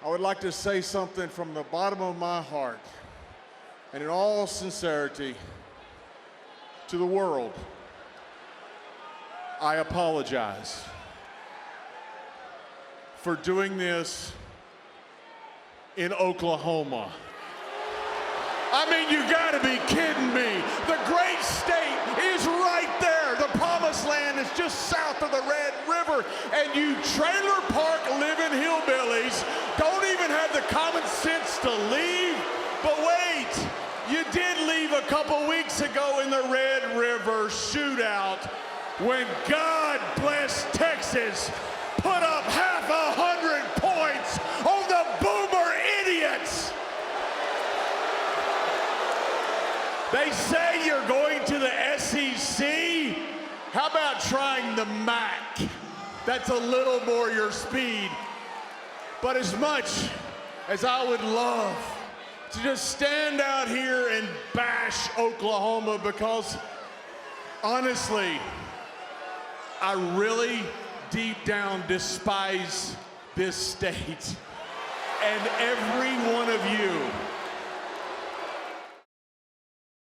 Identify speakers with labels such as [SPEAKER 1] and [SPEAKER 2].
[SPEAKER 1] I would like to say something from the bottom of my heart and in all sincerity to the world. I apologize for doing this in Oklahoma. I mean, you gotta be kidding me. The great state is right there. The promised land is just south of the Red River, and you trailer park living hillbillies don't even have the common sense to leave. But wait, you did leave a couple weeks ago in the Red River shootout when God bless Texas put up 500 points on the Boomer Idiots. They say you're going to the SEC. How about trying the MAC? That's a little more your speed. But as much as I would love to just stand out here and bash Oklahoma, because honestly, I really deep down despise this state. And every one of you